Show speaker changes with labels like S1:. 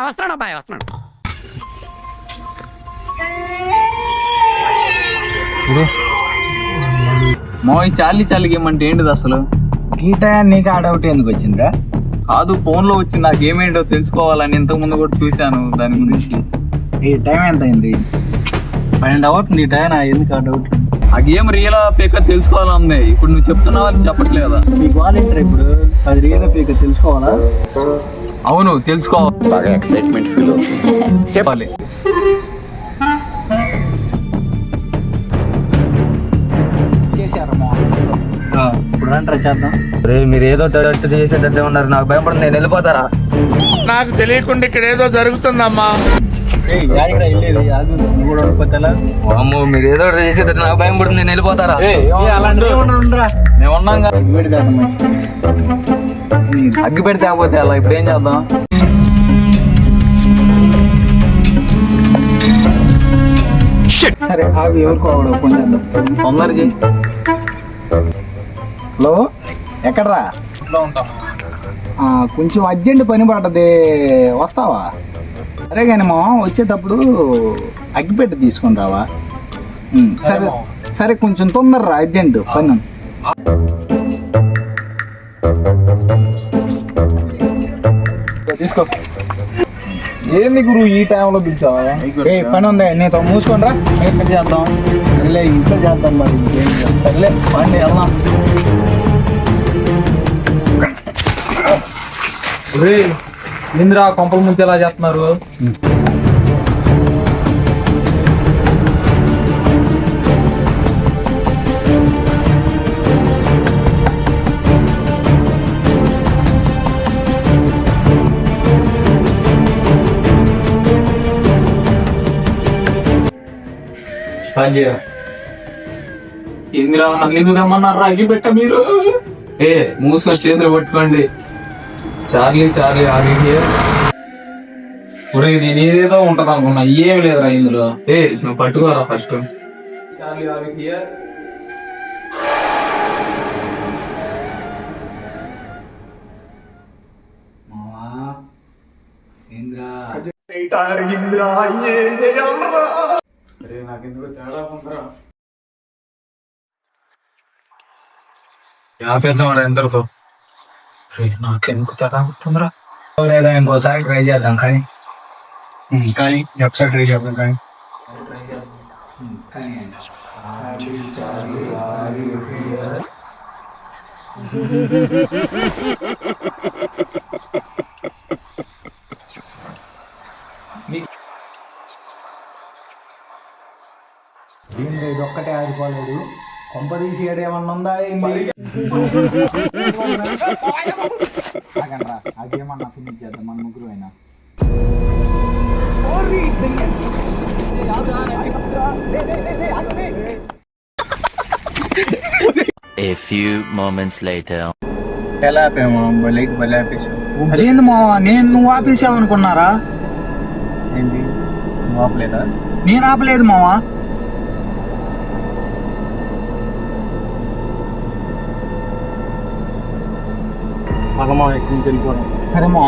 S1: వస్తున్నాడు అబ్బాయి వస్తున్నాడు.
S2: మోయ్ చాలి గేమ్ అంటే ఏంటిది అసలు?
S3: గీట నీకు ఆ డౌట్ ఎందుకు వచ్చిందా?
S2: కాదు, ఫోన్ లో వచ్చింది, నాకు ఏమేంటో తెలుసుకోవాలని ఇంతకు ముందు కూడా చూశాను దాని గురించి.
S3: ఈ టైం ఎంత అయింది? 12 అవుతుంది. ఈ టైం ఎందుకు ఆ డౌట్?
S2: ఆ గేమ్ రియల్ ఫేక్ తెలుసుకోవాలని ఉంది. ఇప్పుడు నువ్వు చెప్తున్నావు అని చెప్పట్లేదా?
S3: మీకు వాలంటీర్ ఇప్పుడు అది రియల్ ఫేక్ తెలుసుకోవాలా?
S2: అవును, తెలుసుకోవాలి.
S1: బాగా ఎక్సైట్మెంట్ ఫీల్ అవుతుంది.
S2: చెప్పాలి.
S3: ఇప్పుడు రండి చేద్దాం.
S2: మీరు ఏదో చేసేటట్టే ఉన్నారు, నాకు భయపడి నేను వెళ్ళిపోతారా?
S4: నాకు తెలియకుండా ఇక్కడ ఏదో జరుగుతుందమ్మా.
S3: వెళ్ళేది
S2: అమ్మో, మీరు ఏదో చేసేటట్టు నాకు భయం పడుతుంది, నేను వెళ్ళిపోతారా?
S3: మేము
S2: ఉన్నాం అగ్గి పెడితే కాకపోతే అలా ఇప్పుడు ఏం చేద్దాం?
S3: సరే అవి ఎవరుకోవడం కొంచెం
S2: తొందర చేయి.
S3: హలో, ఎక్కడరా? కొంచెం అర్జెంట్ పని పడ్డది, వస్తావా? సరే కానీ మా వచ్చేటప్పుడు అగ్గిపెట్టి తీసుకొని రావా? సరే సరే, కొంచెం తొందరరా, అర్జెంట్ పని.
S2: తీసుకో. ఏంది గురు ఈ టైంలో పిలిచావా?
S3: పని ఉంది, నీతో మూసుకొని రా.
S2: ఎక్కడ చేద్దాం?
S3: సరేలే, ఇంట్లో చేద్దాం. మరి ఇంకేం చేద్దాం?
S2: సర్లే పండి వెళ్దాం. ఇంద్రా కొంపల ముంచి ఎలా చేస్తున్నారు? ఇందిరా నన్ను ఎందుకు రమ్మన్నారా? అగ్గి పెట్ట మీరు మూసుకొని చేతులు పట్టుకోండి. చార్లీ ఒరే, నేను ఏదేదో ఉంటది అనుకున్నా, ఏమి లేదురా ఇందులో. నువ్వు పట్టుకోరా ఫస్ట్. చార్లీ నాకెందుకు తేడా ఉందిరా. యాపేద్దాం ఎందరితో. నాకెందుకు తేడా ఉంటుందిరా.
S3: లేదా ఇంకోసారి ట్రై చేద్దాం. కానీ ఒకసారి ట్రై చేద్దాం. కానీ దీనిలో ఇదొక్కటే ఆగిపోలేదు. కొంప తీసి ఏడేమన్నా ఉందా ఏంది? అదేమన్నా ఫినిష్ చేద్దాం మన ముగ్గురు అయినా.
S5: A few moments later.
S3: ఎలా ఆపేమో లైట్ బలి ఆపేసావు. అదేంది మావా, నువ్వు ఆపేసావు అనుకున్నారా? ఏంటి, నువ్వు ఆపలేదా? నేను ఆపలేదు మావా. మగమా ఎక్కడి నుంచి వెళ్ళిపోవడం. సరే మా